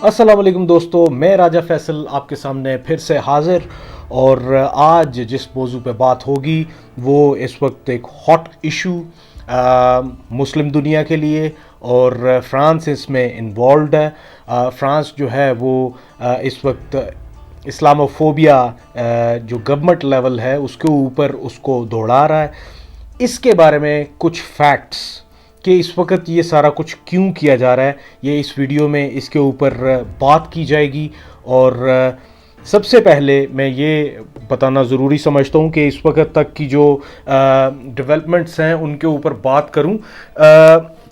السلام علیکم دوستو، میں راجہ فیصل آپ کے سامنے پھر سے حاضر، اور آج جس موضوع پہ بات ہوگی وہ اس وقت ایک ہاٹ ایشو مسلم دنیا کے لیے، اور فرانس اس میں انوالوڈ ہے۔ فرانس جو ہے وہ اس وقت اسلاموفوبیا جو گورنمنٹ لیول ہے اس کے اوپر اس کو دوڑا رہا ہے۔ اس کے بارے میں کچھ فیکٹس کہ اس وقت یہ سارا کچھ کیوں کیا جا رہا ہے، یہ اس ویڈیو میں اس کے اوپر بات کی جائے گی۔ اور سب سے پہلے میں یہ بتانا ضروری سمجھتا ہوں کہ اس وقت تک کی جو ڈیولپمنٹس ہیں ان کے اوپر بات کروں۔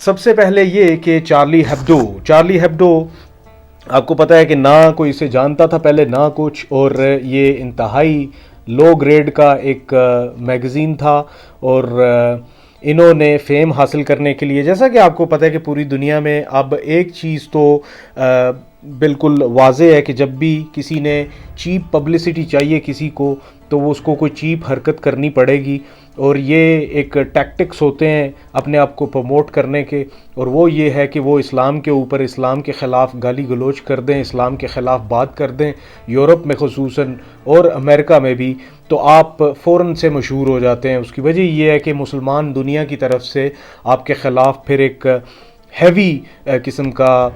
سب سے پہلے یہ کہ چارلی ہیبڈو آپ کو پتہ ہے کہ نہ کوئی اسے جانتا تھا پہلے نہ کچھ، اور یہ انتہائی لو گریڈ کا ایک میگزین تھا، اور انہوں نے فیم حاصل کرنے کے لیے، جیسا کہ آپ کو پتہ ہے کہ پوری دنیا میں اب ایک چیز تو بالکل واضح ہے کہ جب بھی کسی نے چیپ پبلسٹی چاہیے کسی کو تو وہ اس کو کوئی چیپ حرکت کرنی پڑے گی، اور یہ ایک ٹیکٹکس ہوتے ہیں اپنے آپ کو پروموٹ کرنے کے، اور وہ یہ ہے کہ وہ اسلام کے اوپر، اسلام کے خلاف گالی گلوچ کر دیں، اسلام کے خلاف بات کر دیں، یورپ میں خصوصاً اور امریکہ میں بھی، تو آپ فوراً سے مشہور ہو جاتے ہیں۔ اس کی وجہ یہ ہے کہ مسلمان دنیا کی طرف سے آپ کے خلاف پھر ایک ہیوی قسم کا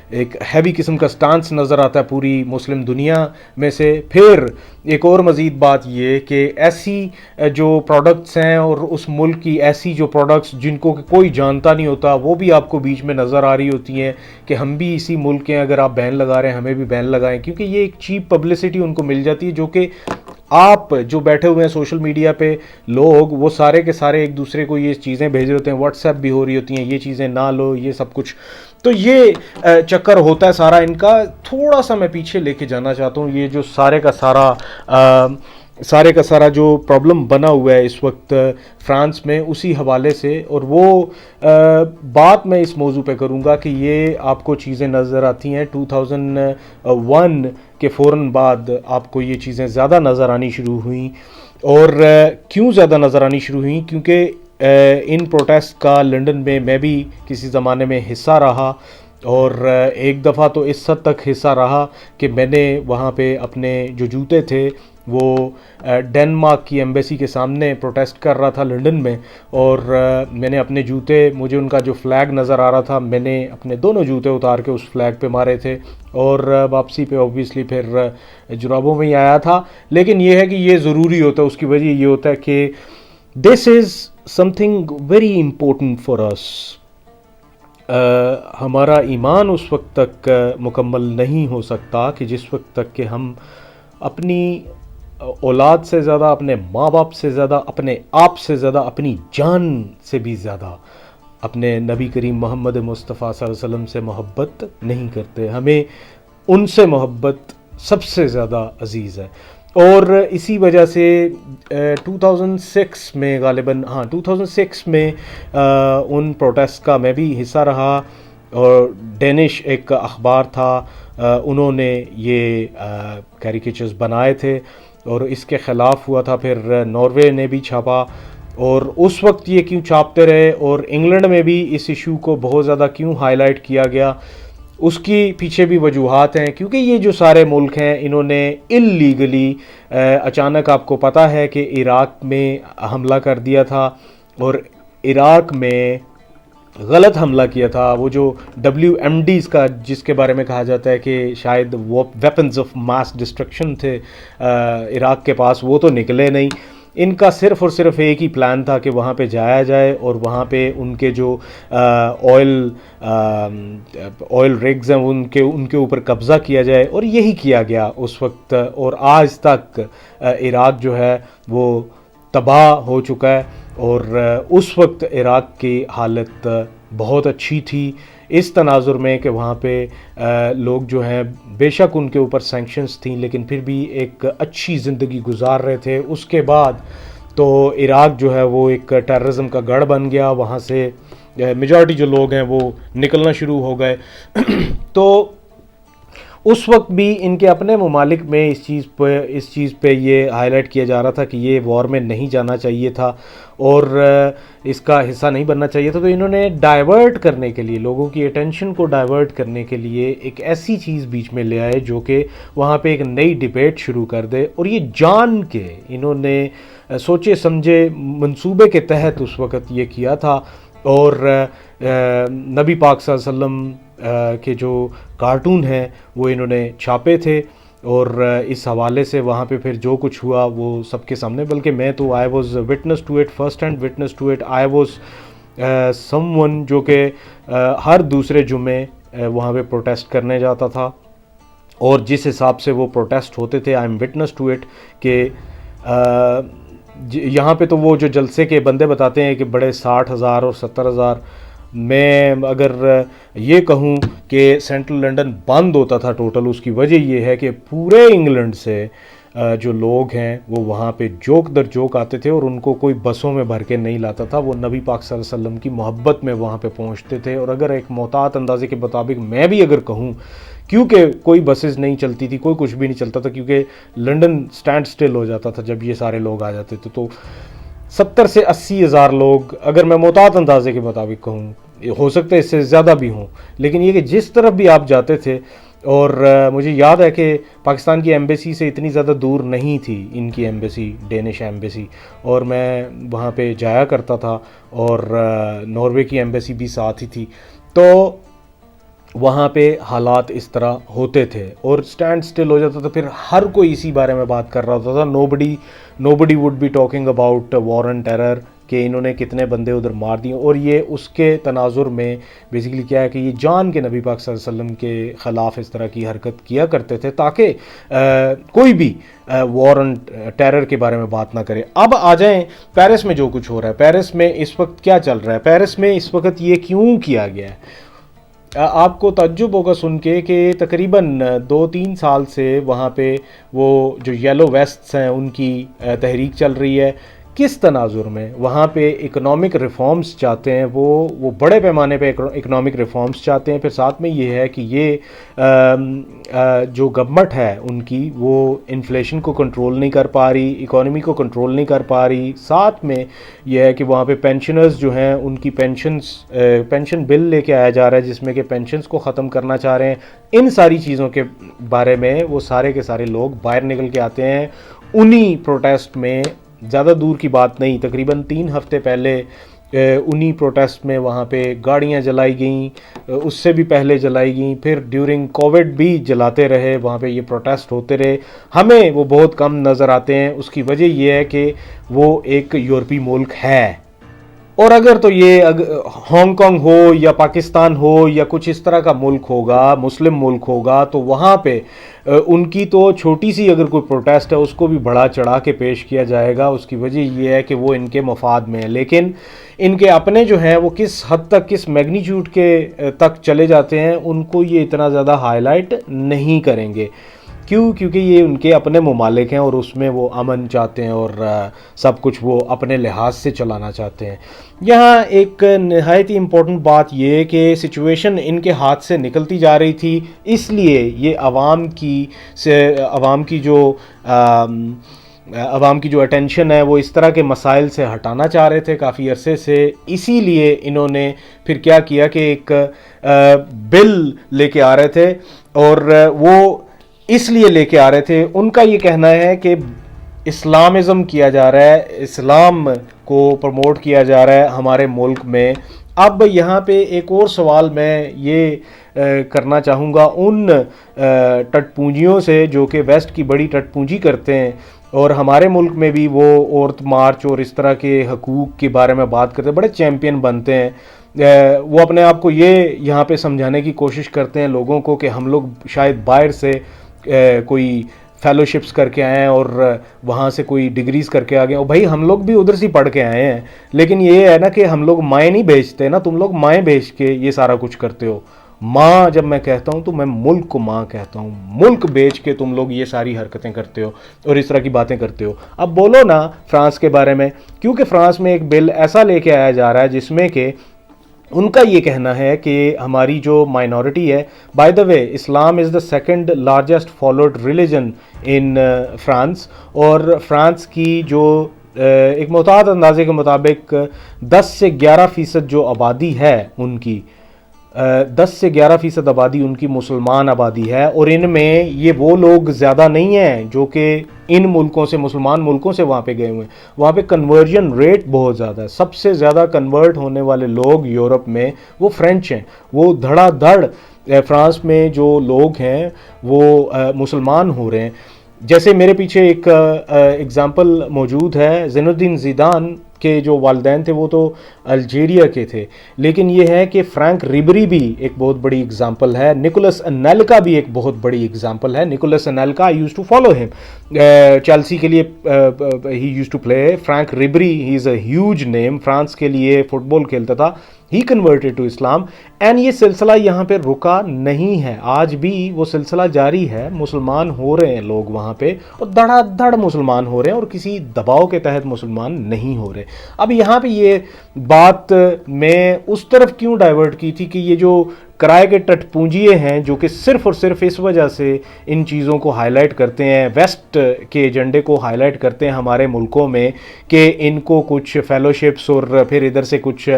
ایک ہیوی قسم کا سٹانس نظر آتا ہے پوری مسلم دنیا میں سے۔ پھر ایک اور مزید بات یہ کہ ایسی جو پروڈکٹس ہیں اور اس ملک کی ایسی جو پروڈکٹس جن کو کوئی جانتا نہیں ہوتا وہ بھی آپ کو بیچ میں نظر آ رہی ہوتی ہیں کہ ہم بھی اسی ملک کے ہیں، اگر آپ بین لگا رہے ہیں ہمیں بھی بین لگائیں، کیونکہ یہ ایک چیپ پبلسٹی ان کو مل جاتی ہے، جو کہ آپ جو بیٹھے ہوئے ہیں سوشل میڈیا پہ لوگ، وہ سارے کے سارے ایک دوسرے کو یہ چیزیں بھیج رہے ہوتے ہیں، واٹس ایپ بھی ہو رہی ہوتی ہیں، یہ چیزیں نہ لو، یہ سب کچھ، تو یہ چکر ہوتا ہے سارا ان کا۔ تھوڑا سا میں پیچھے لے کے جانا چاہتا ہوں، یہ جو سارے کا سارا جو پرابلم بنا ہوا ہے اس وقت فرانس میں، اسی حوالے سے، اور وہ بات میں اس موضوع پہ کروں گا کہ یہ آپ کو چیزیں نظر آتی ہیں 2001 کے فوراً بعد آپ کو یہ چیزیں زیادہ نظر آنی شروع ہوئیں، اور کیوں زیادہ نظر آنی شروع ہوئیں؟ کیونکہ ان پروٹیسٹ کا لنڈن میں بھی کسی زمانے میں حصہ رہا، اور ایک دفعہ تو اس حد تک حصہ رہا کہ میں نے وہاں پہ اپنے جو جوتے تھے وہ ڈنمارک کی ایمبیسی کے سامنے پروٹیسٹ کر رہا تھا لنڈن میں، اور میں نے اپنے جوتے، مجھے ان کا جو فلیگ نظر آ رہا تھا، میں نے اپنے دونوں جوتے اتار کے اس فلیگ پہ مارے تھے، اور واپسی پہ اوبویسلی پھر جرابوں میں ہی آیا تھا۔ لیکن یہ ہے کہ یہ ضروری ہوتا ہے، اس کی وجہ یہ ہوتا ہے کہ this is something very important for us. ہمارا ایمان اس وقت تک مکمل نہیں ہو سکتا کہ جس وقت تک کہ ہم اپنی اولاد سے زیادہ، اپنے ماں باپ سے زیادہ، اپنے آپ سے زیادہ، اپنی جان سے بھی زیادہ اپنے نبی کریم محمد مصطفیٰ صلی اللہ علیہ وسلم سے محبت نہیں کرتے۔ ہمیں ان سے محبت سب سے زیادہ عزیز ہے، اور اسی وجہ سے 2006 میں غالباً 2006 میں ان پروٹیسٹ کا میں بھی حصہ رہا، اور ڈینش ایک اخبار تھا، انہوں نے یہ کیریکیچرز بنائے تھے اور اس کے خلاف ہوا تھا۔ پھر ناروے نے بھی چھاپا، اور اس وقت یہ کیوں چھاپتے رہے، اور انگلینڈ میں بھی اس ایشو کو بہت زیادہ کیوں ہائی لائٹ کیا گیا، اس کی پیچھے بھی وجوہات ہیں، کیونکہ یہ جو سارے ملک ہیں انہوں نے اللیگلی اچانک، آپ کو پتہ ہے کہ عراق میں حملہ کر دیا تھا، اور عراق میں غلط حملہ کیا تھا، وہ جو WMDs کا جس کے بارے میں کہا جاتا ہے کہ شاید وہ ویپنز آف ماس ڈسٹرکشن تھے عراق کے پاس، وہ تو نکلے نہیں۔ ان کا صرف اور صرف ایک ہی پلان تھا کہ وہاں پہ جایا جائے اور وہاں پہ ان کے جو آئل ریگز ہیں ان کے اوپر قبضہ کیا جائے، اور یہی کیا گیا اس وقت، اور آج تک عراق جو ہے وہ تباہ ہو چکا ہے، اور اس وقت عراق کی حالت بہت اچھی تھی اس تناظر میں کہ وہاں پہ لوگ جو ہیں بے شک ان کے اوپر سینکشنز تھیں لیکن پھر بھی ایک اچھی زندگی گزار رہے تھے۔ اس کے بعد تو عراق جو ہے وہ ایک ٹیررزم کا گڑھ بن گیا، وہاں سے میجارٹی جو لوگ ہیں وہ نکلنا شروع ہو گئے۔ تو اس وقت بھی ان کے اپنے ممالک میں اس چیز پہ یہ ہائی لائٹ کیا جا رہا تھا کہ یہ وار میں نہیں جانا چاہیے تھا اور اس کا حصہ نہیں بننا چاہیے تھا. تو انہوں نے ڈائیورٹ کرنے کے لیے، لوگوں کی اٹینشن کو ڈائیورٹ کرنے کے لیے ایک ایسی چیز بیچ میں لے آئے جو کہ وہاں پہ ایک نئی ڈیبیٹ شروع کر دے. اور یہ جان کے انہوں نے سوچے سمجھے منصوبے کے تحت اس وقت یہ کیا تھا. اور نبی پاک صلی اللہ علیہ وسلم کے جو کارٹون ہیں وہ انہوں نے چھاپے تھے اور اس حوالے سے وہاں پہ پھر جو کچھ ہوا وہ سب کے سامنے. بلکہ میں تو I was witness to it, first hand witness to it. I was someone جو کہ ہر دوسرے جمعے وہاں پہ پروٹیسٹ کرنے جاتا تھا اور جس حساب سے وہ پروٹیسٹ ہوتے تھے I am witness to it کہ یہاں پہ تو وہ جو جلسے کے بندے بتاتے ہیں کہ بڑے 60,000 اور 70,000. میں اگر یہ کہوں کہ سینٹرل لنڈن بند ہوتا تھا ٹوٹل، اس کی وجہ یہ ہے کہ پورے انگلینڈ سے جو لوگ ہیں وہ وہاں پہ جوک در جوک آتے تھے اور ان کو کوئی بسوں میں بھر کے نہیں لاتا تھا. وہ نبی پاک صلی اللہ علیہ وسلم کی محبت میں وہاں پہ پہنچتے تھے. اور اگر ایک محتاط اندازے کے مطابق میں بھی اگر کہوں، کیونکہ کوئی بسز نہیں چلتی تھی، کوئی کچھ بھی نہیں چلتا تھا، کیونکہ لنڈن سٹینڈ سٹل ہو جاتا تھا جب یہ سارے لوگ آ جاتے تھے. تو 70 سے 80 ہزار لوگ، اگر میں محتاط اندازے کے مطابق کہوں، ہو سکتا ہے اس سے زیادہ بھی ہوں، لیکن یہ کہ جس طرف بھی آپ جاتے تھے. اور مجھے یاد ہے کہ پاکستان کی ایمبیسی سے اتنی زیادہ دور نہیں تھی ان کی ایمبیسی، ڈینش ایمبیسی، اور میں وہاں پہ جایا کرتا تھا اور ناروے کی ایمبیسی بھی ساتھ ہی تھی. تو وہاں پہ حالات اس طرح ہوتے تھے اور سٹینڈ سٹل ہو جاتا تھا. پھر ہر کوئی اسی بارے میں بات کر رہا ہوتا تھا. Nobody would be talking about war and terror کہ انہوں نے کتنے بندے ادھر مار دیے. اور یہ اس کے تناظر میں بیسیکلی کیا ہے کہ یہ جان کے نبی پاک صلی اللہ علیہ وسلم کے خلاف اس طرح کی حرکت کیا کرتے تھے تاکہ کوئی بھی وار اینڈ ٹیرر کے بارے میں بات نہ کرے. اب آ جائیں پیرس میں جو کچھ ہو رہا ہے. پیرس میں اس وقت کیا چل رہا ہے؟ پیرس میں اس وقت یہ کیوں کیا گیا ہے؟ آپ کو تعجب ہوگا سن کے کہ تقریباً 2-3 سال سے وہاں پہ وہ جو یلو ویسٹس ہیں ان کی تحریک چل رہی ہے. کس تناظر میں؟ وہاں پہ اکنامک ریفارمز چاہتے ہیں، وہ بڑے پیمانے پہ اکنامک ریفارمز چاہتے ہیں. پھر ساتھ میں یہ ہے کہ یہ جو گورنمنٹ ہے ان کی وہ انفلیشن کو کنٹرول نہیں کر پا رہی، اکانومی کو کنٹرول نہیں کر پا رہی. ساتھ میں یہ ہے کہ وہاں پہ پینشنرز جو ہیں ان کی پینشن بل لے کے آیا جا رہا ہے جس میں کہ پینشنز کو ختم کرنا چاہ رہے ہیں. ان ساری چیزوں کے بارے میں وہ سارے کے سارے لوگ باہر نکل کے آتے ہیں. انہی پروٹیسٹ میں، زیادہ دور کی بات نہیں، تقریباً 3 ہفتے پہلے انہی پروٹیسٹ میں وہاں پہ گاڑیاں جلائی گئیں، اس سے بھی پہلے جلائی گئیں، پھر ڈیورنگ کووڈ بھی جلاتے رہے. وہاں پہ یہ پروٹیسٹ ہوتے رہے. ہمیں وہ بہت کم نظر آتے ہیں. اس کی وجہ یہ ہے کہ وہ ایک یورپی ملک ہے. اور اگر تو یہ ہانگ کانگ ہو یا پاکستان ہو یا کچھ اس طرح کا ملک ہوگا، مسلم ملک ہوگا، تو وہاں پہ ان کی تو چھوٹی سی اگر کوئی پروٹیسٹ ہے اس کو بھی بڑا چڑھا کے پیش کیا جائے گا. اس کی وجہ یہ ہے کہ وہ ان کے مفاد میں ہے. لیکن ان کے اپنے جو ہیں وہ کس حد تک، کس میگنیچیوڈ کے تک چلے جاتے ہیں ان کو یہ اتنا زیادہ ہائی لائٹ نہیں کریں گے. کیوں؟ کیونکہ یہ ان کے اپنے ممالک ہیں اور اس میں وہ امن چاہتے ہیں اور سب کچھ وہ اپنے لحاظ سے چلانا چاہتے ہیں. یہاں ایک نہایت ہی امپورٹنٹ بات یہ کہ سچویشن ان کے ہاتھ سے نکلتی جا رہی تھی، اس لیے یہ عوام کی جو اٹینشن ہے وہ اس طرح کے مسائل سے ہٹانا چاہ رہے تھے کافی عرصے سے. اسی لیے انہوں نے پھر کیا کیا کہ ایک بل لے کے آ رہے تھے. اور وہ اس لیے لے کے آ رہے تھے، ان کا یہ کہنا ہے کہ اسلامزم کیا جا رہا ہے، اسلام کو پروموٹ کیا جا رہا ہے ہمارے ملک میں. اب یہاں پہ ایک اور سوال میں یہ کرنا چاہوں گا ان ٹٹ پونجیوں سے جو کہ ویسٹ کی بڑی ٹٹ پونجی کرتے ہیں اور ہمارے ملک میں بھی وہ عورت مارچ اور اس طرح کے حقوق کے بارے میں بات کرتے ہیں، بڑے چیمپئن بنتے ہیں. وہ اپنے آپ کو یہ یہاں پہ سمجھانے کی کوشش کرتے ہیں لوگوں کو کہ ہم لوگ شاید باہر سے کوئی فیلوشپس کر کے آئے ہیں اور وہاں سے کوئی ڈگریز کر کے آ گئے. اور بھائی ہم لوگ بھی ادھر سے پڑھ کے آئے ہیں، لیکن یہ ہے نا کہ ہم لوگ مائیں نہیں بیچتے نا، تم لوگ مائیں بیچ کے یہ سارا کچھ کرتے ہو. ماں جب میں کہتا ہوں تو میں ملک کو ماں کہتا ہوں. ملک بیچ کے تم لوگ یہ ساری حرکتیں کرتے ہو اور اس طرح کی باتیں کرتے ہو. اب بولو نا فرانس کے بارے میں، کیونکہ فرانس میں ایک بل ایسا لے کے آیا جا رہا ہے جس میں کہ ان کا یہ کہنا ہے کہ ہماری جو مائنورٹی ہے، by the way Islam is the second largest followed religion in France, اور فرانس کی جو ایک محتاط اندازے کے مطابق 10 سے 11% جو آبادی ہے ان کی، 10 سے 11% آبادی ان کی مسلمان آبادی ہے، اور ان میں یہ وہ لوگ زیادہ نہیں ہیں جو کہ ان ملکوں سے، مسلمان ملکوں سے وہاں پہ گئے ہوئے ہیں. وہاں پہ کنورژن ریٹ بہت زیادہ ہے. سب سے زیادہ کنورٹ ہونے والے لوگ یورپ میں وہ فرینچ ہیں. وہ دھڑا دھڑ فرانس میں جو لوگ ہیں وہ مسلمان ہو رہے ہیں. جیسے میرے پیچھے ایک اگزامپل موجود ہے، زین الدین زیدان کے جو والدین تھے وہ تو الجیریا کے تھے، لیکن یہ ہے کہ فرینک ریبری بھی ایک بہت بڑی اگزامپل ہے. نکولس انیلکا بھی ایک بہت بڑی اگزامپل ہے. Nicolas Anelka I used to follow ہم، چیلسی کے لیے ہی used to play. Franck Ribery he is a huge name, France کے لیے فٹ بال کھیلتا تھا. He converted to Islam, and یہ سلسلہ یہاں پہ رکا نہیں ہے، آج بھی وہ سلسلہ جاری ہے. مسلمان ہو رہے ہیں لوگ وہاں پہ، اور دھڑا دھڑ مسلمان ہو رہے ہیں، اور کسی دباؤ کے تحت مسلمان نہیں ہو رہے. اب یہاں پہ یہ بات میں اس طرف کیوں ڈائیورٹ کی تھی کہ یہ جو کرائے کے ٹٹ پونجیے ہیں جو کہ صرف اور صرف اس وجہ سے ان چیزوں کو ہائی لائٹ کرتے ہیں، ویسٹ کے ایجنڈے کو ہائی لائٹ کرتے ہیں ہمارے ملکوں میں، کہ ان کو کچھ فیلوشپس اور پھر ادھر سے کچھ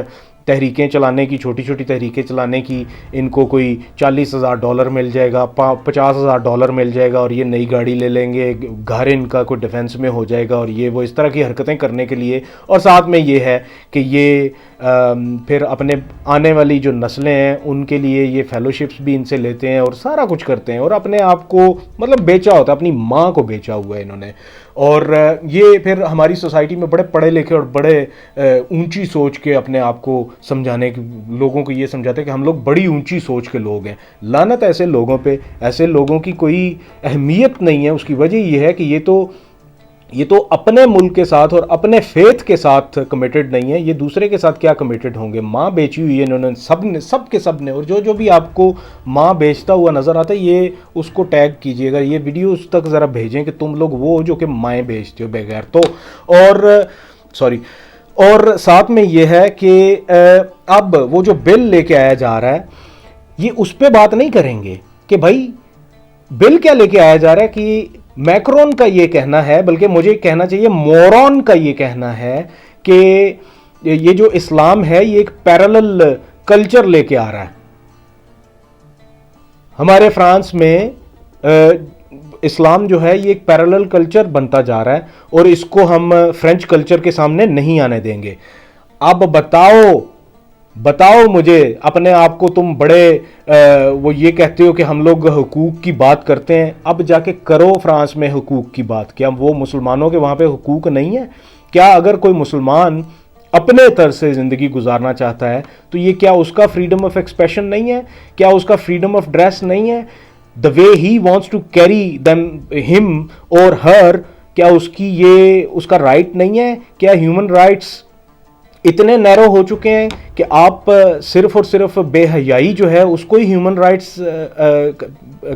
تحریکیں چلانے کی، چھوٹی چھوٹی تحریکیں چلانے کی، ان کو کوئی $40,000 مل جائے گا، $50,000 مل جائے گا، اور یہ نئی گاڑی لے لیں گے، گھر ان کا کوئی ڈیفنس میں ہو جائے گا، اور یہ وہ اس طرح کی حرکتیں کرنے کے لیے. اور ساتھ میں یہ ہے کہ یہ پھر اپنے آنے والی جو نسلیں ہیں ان کے لیے یہ فیلوشپس بھی ان سے لیتے ہیں اور سارا کچھ کرتے ہیں، اور اپنے آپ کو مطلب بیچا ہوتا ہے، اپنی ماں کو بیچا ہوا ہے انہوں نے. اور یہ پھر ہماری سوسائٹی میں بڑے پڑھے لکھے اور بڑے اونچی سوچ کے اپنے آپ کو سمجھانے کے، لوگوں کو یہ سمجھاتے ہیں کہ ہم لوگ بڑی اونچی سوچ کے لوگ ہیں. لعنت ایسے لوگوں پہ، ایسے لوگوں کی کوئی اہمیت نہیں ہے. اس کی وجہ یہ ہے کہ یہ تو اپنے ملک کے ساتھ اور اپنے فیتھ کے ساتھ کمیٹڈ نہیں ہے، یہ دوسرے کے ساتھ کیا کمیٹڈ ہوں گے. ماں بیچی ہوئی ہے انہوں نے، سب کے سب نے. اور جو بھی آپ کو ماں بیچتا ہوا نظر آتا ہے، یہ اس کو ٹیگ کیجئے گا، یہ ویڈیو اس تک ذرا بھیجیں کہ تم لوگ وہ جو کہ مائیں بیچتے ہو بغیر تو. اور ساتھ میں یہ ہے کہ اب وہ جو بل لے کے آیا جا رہا ہے، یہ اس پہ بات نہیں کریں گے کہ بھائی بل کیا لے کے آیا جا رہا ہے. کہ میکرون کا یہ کہنا ہے، بلکہ مجھے کہنا چاہیے مورون کا یہ کہنا ہے کہ یہ جو اسلام ہے یہ ایک پیرالل کلچر لے کے آ رہا ہے. ہمارے فرانس میں اسلام جو ہے یہ ایک پیرالل کلچر بنتا جا رہا ہے، اور اس کو ہم فرینچ کلچر کے سامنے نہیں آنے دیں گے. اب بتاؤ مجھے، اپنے آپ کو تم بڑے وہ یہ کہتے ہو کہ ہم لوگ حقوق کی بات کرتے ہیں، اب جا کے کرو فرانس میں حقوق کی بات. کیا وہ مسلمانوں کے وہاں پہ حقوق نہیں ہے؟ کیا اگر کوئی مسلمان اپنے طرز سے زندگی گزارنا چاہتا ہے تو یہ کیا اس کا فریڈم آف ایکسپریشن نہیں ہے؟ کیا اس کا فریڈم آف ڈریس نہیں ہے؟ the way he wants to carry him or her، کیا اس کا رائٹ نہیں ہے؟ کیا ہیومن رائٹس اتنے نیرو ہو چکے ہیں کہ آپ صرف اور صرف بے حیائی جو ہے اس کو ہی ہیومن رائٹس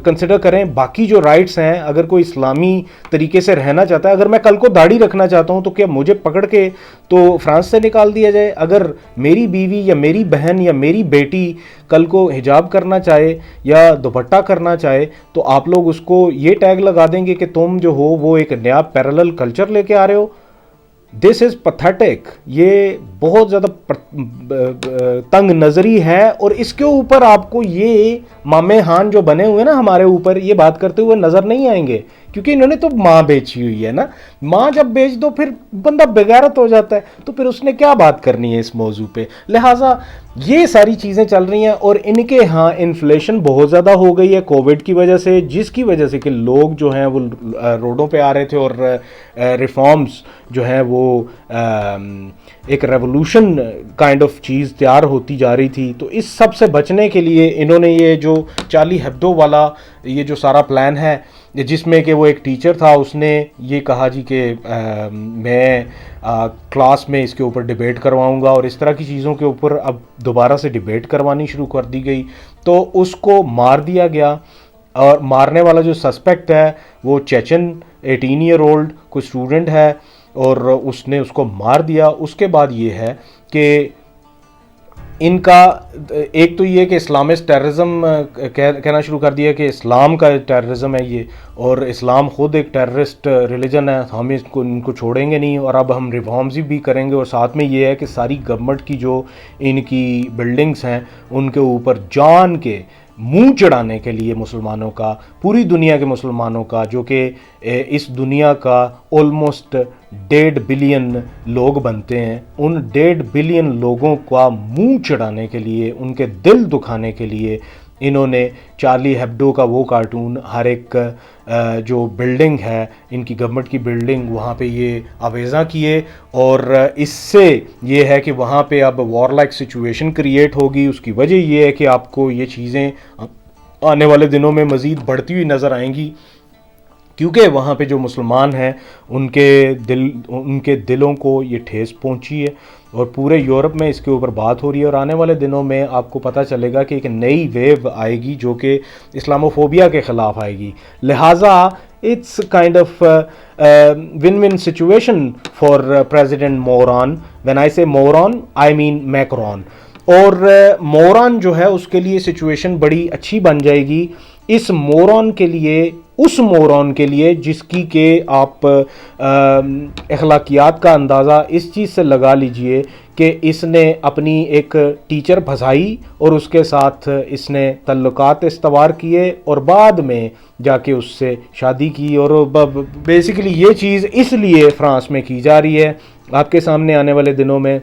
کنسیڈر کریں؟ باقی جو رائٹس ہیں، اگر کوئی اسلامی طریقے سے رہنا چاہتا ہے، اگر میں کل کو داڑھی رکھنا چاہتا ہوں تو کیا مجھے پکڑ کے تو فرانس سے نکال دیا جائے؟ اگر میری بیوی یا میری بہن یا میری بیٹی کل کو حجاب کرنا چاہے یا دوپٹہ کرنا چاہے تو آپ لوگ اس کو یہ ٹیگ لگا دیں گے کہ تم جو ہو وہ ایک نیا پیرالل کلچر لے کے آ رہے ہو. دس از پتھیٹک. یہ بہت زیادہ تنگ نظری ہے، اور اس کے اوپر آپ کو یہ مامے ہان جو بنے ہوئے نا ہمارے اوپر، یہ بات کرتے ہوئے نظر نہیں آئیں گے، کیونکہ انہوں نے تو ماں بیچی ہوئی ہے نا. ماں جب بیچ دو پھر بندہ بغیرت ہو جاتا ہے، تو پھر اس نے کیا بات کرنی ہے اس موضوع پہ. لہٰذا یہ ساری چیزیں چل رہی ہیں، اور ان کے ہاں انفلیشن بہت زیادہ ہو گئی ہے کووڈ کی وجہ سے، جس کی وجہ سے کہ لوگ جو ہیں وہ روڈوں پہ آ رہے تھے، اور ریفارمز جو ہیں وہ ایک ریولوشن کائنڈ آف چیز تیار ہوتی جا رہی تھی. تو اس سب سے بچنے کے لیے انہوں نے یہ جو چارلی ہیبڈو والا یہ جو سارا پلان ہے، جس میں کہ وہ ایک ٹیچر تھا، اس نے یہ کہا جی کہ میں کلاس میں اس کے اوپر ڈیبیٹ کرواؤں گا، اور اس طرح کی چیزوں کے اوپر اب دوبارہ سے ڈیبیٹ کروانی شروع کر دی گئی. تو اس کو مار دیا گیا، اور مارنے والا جو سسپیکٹ ہے وہ چیچن 18 ایئر اولڈ کوئی اسٹوڈنٹ ہے، اور اس نے اس کو مار دیا. اس کے بعد یہ ہے کہ ان کا ایک تو یہ کہ اسلامسٹ ٹیررزم کہنا شروع کر دیا کہ اسلام کا ٹیررزم ہے یہ، اور اسلام خود ایک ٹیررسٹ ریلیجن ہے، ہم ان کو چھوڑیں گے نہیں، اور اب ہم ریفارمز بھی کریں گے، اور ساتھ میں یہ ہے کہ ساری گورنمنٹ کی جو ان کی بلڈنگز ہیں ان کے اوپر جان کے منہ چڑھانے کے لیے مسلمانوں کا، پوری دنیا کے مسلمانوں کا، جو کہ اس دنیا کا آلموسٹ 1.5 بلین لوگ بنتے ہیں، ان 1.5 بلین لوگوں کا منہ چڑھانے کے لیے، ان کے دل دکھانے کے لیے انہوں نے چارلی ہیبڈو کا وہ کارٹون ہر ایک جو بلڈنگ ہے ان کی گورنمنٹ کی بلڈنگ وہاں پہ یہ آویزاں کیے، اور اس سے یہ ہے کہ وہاں پہ اب وار لائک سچویشن کریٹ ہوگی۔ اس کی وجہ یہ ہے کہ آپ کو یہ چیزیں آنے والے دنوں میں مزید بڑھتی ہوئی نظر آئیں گی، کیونکہ وہاں پہ جو مسلمان ہیں ان کے دلوں کو یہ ٹھیس پہنچی ہے، اور پورے یورپ میں اس کے اوپر بات ہو رہی ہے، اور آنے والے دنوں میں آپ کو پتہ چلے گا کہ ایک نئی ویو آئے گی جو کہ اسلاموفوبیا کے خلاف آئے گی۔ لہٰذا it's kind of one one situation for president Moran. When I say Moran I main Macron, اور موران جو ہے اس کے لیے سچویشن بڑی اچھی بن جائے گی اس موران کے لیے، اس موران کے لیے جس کی کہ آپ اخلاقیات کا اندازہ اس چیز سے لگا لیجئے کہ اس نے اپنی ایک ٹیچر پھنسائی اور اس کے ساتھ اس نے تعلقات استوار کیے اور بعد میں جا کے اس سے شادی کی، اور بیسیکلی یہ چیز اس لیے فرانس میں کی جا رہی ہے۔ آپ کے سامنے آنے والے دنوں میں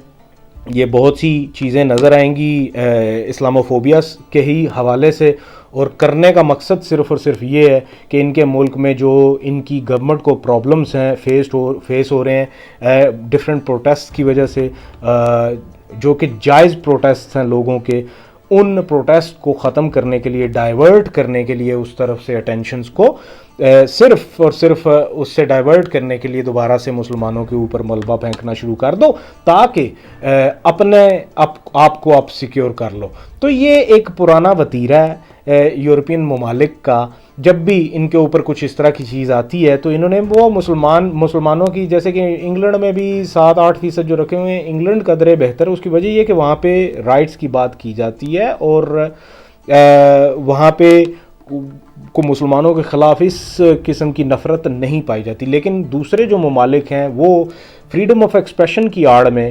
یہ بہت سی چیزیں نظر آئیں گی اسلاموفوبیا کے ہی حوالے سے، اور کرنے کا مقصد صرف اور صرف یہ ہے کہ ان کے ملک میں جو ان کی گورنمنٹ کو پرابلمز ہیں فیس ہو رہے ہیں ڈفرینٹ پروٹیسٹ کی وجہ سے، جو کہ جائز پروٹیسٹ ہیں لوگوں کے، ان پروٹیسٹ کو ختم کرنے کے لیے، ڈائیورٹ کرنے کے لیے اس طرف سے اٹینشنز کو صرف اور صرف اس سے ڈائیورٹ کرنے کے لیے دوبارہ سے مسلمانوں کے اوپر ملبہ پھینکنا شروع کر دو تاکہ اپنے آپ کو آپ سیکیور کر لو۔ تو یہ ایک پرانا وتیرہ ہے یورپین ممالک کا، جب بھی ان کے اوپر کچھ اس طرح کی چیز آتی ہے تو انہوں نے وہ مسلمانوں کی، جیسے کہ انگلینڈ میں بھی 7-8% جو رکھے ہوئے ہیں، انگلینڈ قدرے بہتر ہے، اس کی وجہ یہ کہ وہاں پہ رائٹس کی بات کی جاتی ہے، اور وہاں پہ کو مسلمانوں کے خلاف اس قسم کی نفرت نہیں پائی جاتی۔ لیکن دوسرے جو ممالک ہیں وہ فریڈم آف ایکسپریشن کی آڑ میں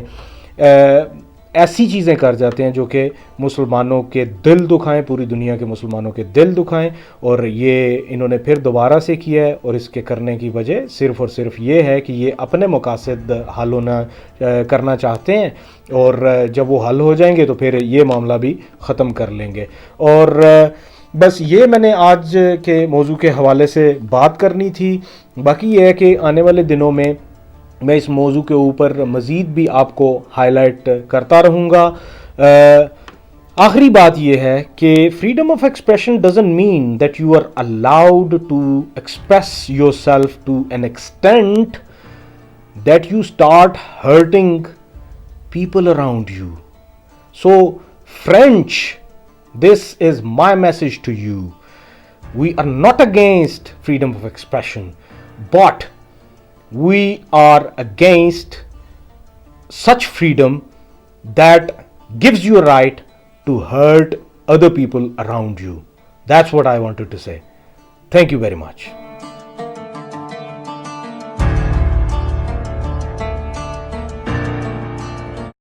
ایسی چیزیں کر جاتے ہیں جو کہ مسلمانوں کے دل دکھائیں، پوری دنیا کے مسلمانوں کے دل دکھائیں، اور یہ انہوں نے پھر دوبارہ سے کیا ہے، اور اس کے کرنے کی وجہ صرف اور صرف یہ ہے کہ یہ اپنے مقاصد حل کرنا چاہتے ہیں، اور جب وہ حل ہو جائیں گے تو پھر یہ معاملہ بھی ختم کر لیں گے۔ اور بس یہ میں نے آج کے موضوع کے حوالے سے بات کرنی تھی۔ باقی یہ ہے کہ آنے والے دنوں میں میں اس موضوع کے اوپر مزید بھی آپ کو ہائی لائٹ کرتا رہوں گا۔ آخری بات یہ ہے کہ freedom of expression doesn't mean that you are allowed to express yourself to an extent that you start hurting people around you. So French, this is my message to you. We are not against freedom of expression, but we are against such freedom that gives you a right to hurt other people around you. That's what I wanted to say. Thank you very much.